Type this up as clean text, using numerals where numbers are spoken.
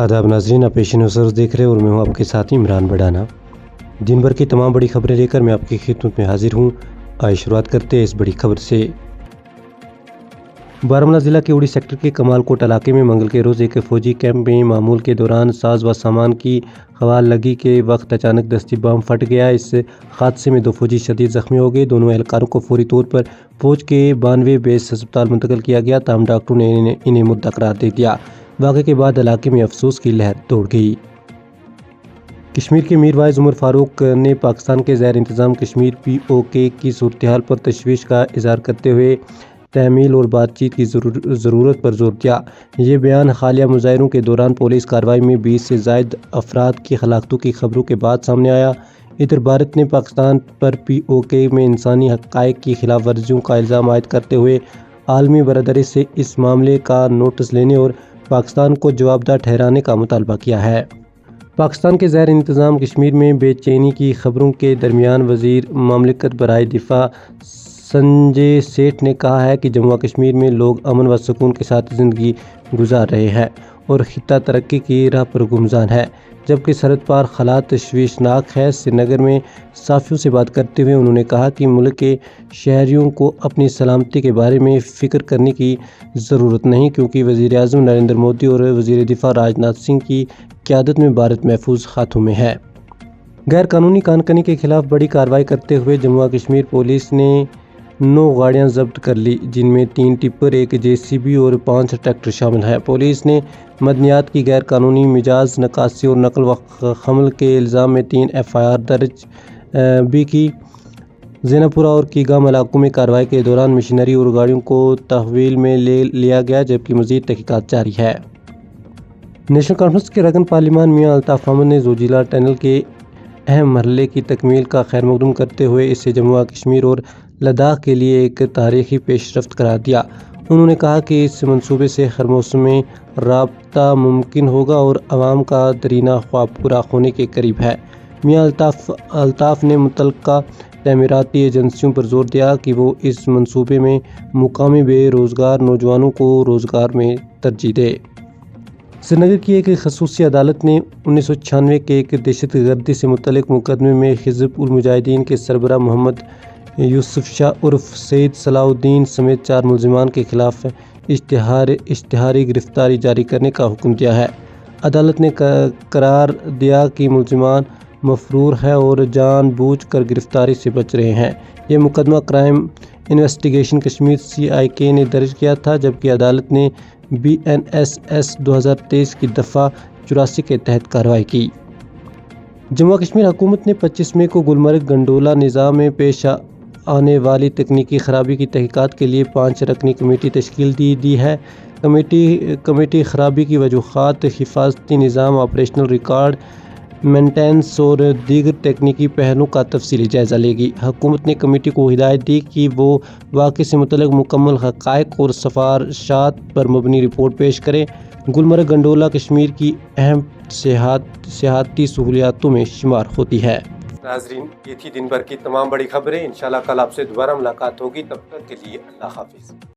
आदाब नाज़रीन, आप पेश नज़र देख रहे हैं और मैं हूं आपके साथी इमरान बड़ाना। दिन भर की तमाम बड़ी खबरें लेकर मैं आपकी खिदमत में हाजिर हूं। आइए शुरुआत करते हैं इस बड़ी खबर से। बारामूला ज़िला के उड़ी सेक्टर के कमालकोट इलाके में मंगल के रोज़ एक फौजी कैंप में मामूल के दौरान साज व सामान की खवाल लगी के वक्त अचानक दस्ती बम फट गया। इस हादसे में 2 फौजी शदीद जख्मी हो गए। दोनों एहलकारों को फौरी तौर पर फौज के 92 बेस अस्पताल मुंतकिल किया गया, ताहम डॉक्टरों ने इन्हें मुर्दा करार दे दिया। वाक़े के बाद इलाके में अफसोस की लहर दौड़ गई। कश्मीर के मीर वाइज उमर फारूक ने पाकिस्तान के ज़ैर इंतज़ाम कश्मीर POK की सूरत हाल पर तशवीश का इज़हार करते हुए तहमील और बातचीत की ज़रूरत पर जोर दिया। ये बयान हालिया मुजाहरों के दौरान पुलिस कार्रवाई में 20 से ज़ायद अफराद की हलाकतों की खबरों के बाद सामने आया। इधर भारत ने पाकिस्तान पर POK में इंसानी हक़ाइक़ की खिलाफ वर्जियों का इल्ज़ाम आयद करते हुए आलमी बरादरी से इस मामले का नोटिस लेने और पाकिस्तान को जवाबदार ठहराने का मुतालबा किया है। पाकिस्तान के ज़ैर इंतज़ाम कश्मीर में बेचैनी की खबरों के दरमियान वज़ीर ममलिकत बराए दिफा संजय सेठ ने कहा है कि जम्मू कश्मीर में लोग अमन व सुकून के साथ ज़िंदगी गुजार रहे हैं और खित्ता तरक्की की राह पर गुमज़ान है, जबकि सरहद पार हालात तशवीशनाक है। श्रीनगर में साफ़ियों से बात करते हुए उन्होंने कहा कि मुल्क के शहरियों को अपनी सलामती के बारे में फ़िक्र करने की ज़रूरत नहीं, क्योंकि वज़ीर-ए-आज़म नरेंद्र मोदी और वज़ीर दिफा राजनाथ सिंह की क़यादत में भारत महफूज हाथों में है। गैर कानूनी कानकनी के खिलाफ बड़ी कार्रवाई करते हुए जम्मू कश्मीर पुलिस ने 9 गाड़ियां जब्त कर ली, जिनमें 3 टिप्पर, 1 JCB और 5 ट्रैक्टर शामिल हैं। पुलिस ने मदनियात की गैर कानूनी मिजाज नकासी और नकल व हमल के इल्ज़ाम में 3 FIR दर्ज भी की। ज़ैनपुरा और कीगाम इलाकों में कार्रवाई के दौरान मशीनरी और गाड़ियों को तहवील में ले लिया गया, जबकि मज़ीद तहकीकात जारी है। नेशनल कॉन्फ्रेंस के रकन पार्लिमान मियां अल्ताफ़ अहमद ने जोजिला टनल के अहम मरहले की तकमील का खैर मकदूम करते हुए इसे जम्मू कश्मीर और लद्दाख के लिए एक तारीखी पेशरफ्त करार दिया। उन्होंने कहा कि इस मंसूबे से हर मौसम में राब्ता मुमकिन होगा और आवाम का दरीना ख्वाब पूरा होने के करीब है। मियां अल्ताफ़ ने मुतल्लिका तमीराती एजेंसियों पर जोर दिया कि वो इस मंसूबे में मुकामी बेरोज़गार नौजवानों को रोज़गार में तरजीह दे। श्रीनगर की एक खसूसी अदालत ने 1996 के एक दहशत गर्दी से मुतल्लिक मुकदमे में हिज़्ब उल मुजाहिदीन के सरबराह मोहम्मद यूसुफ शाह उर्फ सईद सलाउद्दीन समेत 4 मुलजिमान के खिलाफ इश्तिहारी गिरफ्तारी जारी करने का हुक्म दिया है। अदालत ने करार दिया कि मुलजिमान मफरूर है और जानबूझकर गिरफ्तारी से बच रहे हैं। यह मुकदमा क्राइम इन्वेस्टिगेशन कश्मीर CIK ने दर्ज किया था, जबकि अदालत ने BNSS 2023 की दफ़ा 84 के तहत कार्रवाई की। जम्मू कश्मीर हुकूमत ने 25 मई को गुलमर्ग गंडोला निज़ाम में पेश आने वाली तकनीकी खराबी की तहकीकात के लिए 5 रकनी कमेटी तश्कील दी है। कमेटी खराबी की वजूहात, हिफाजती निज़ाम, ऑपरेशनल रिकॉर्ड मेंटेनेंस और दीगर तकनीकी पहलुओं का तफसीली जायज़ा लेगी। हुकूमत ने कमेटी को हिदायत दी कि वो वाक़े से मुतल्लिक़ मुकम्मल हक़ाइक़ और सिफ़ारिशात पर मबनी रिपोर्ट पेश करें। गुलमर्ग गंडोला कश्मीर की अहम सियाहती सहूलियातों में शुमार होती है। नाज़रीन, ये थी दिन भर की तमाम बड़ी खबरें। इंशाअल्लाह कल आपसे दोबारा मुलाकात होगी। तब तक के लिए अल्लाह हाफ़िज़।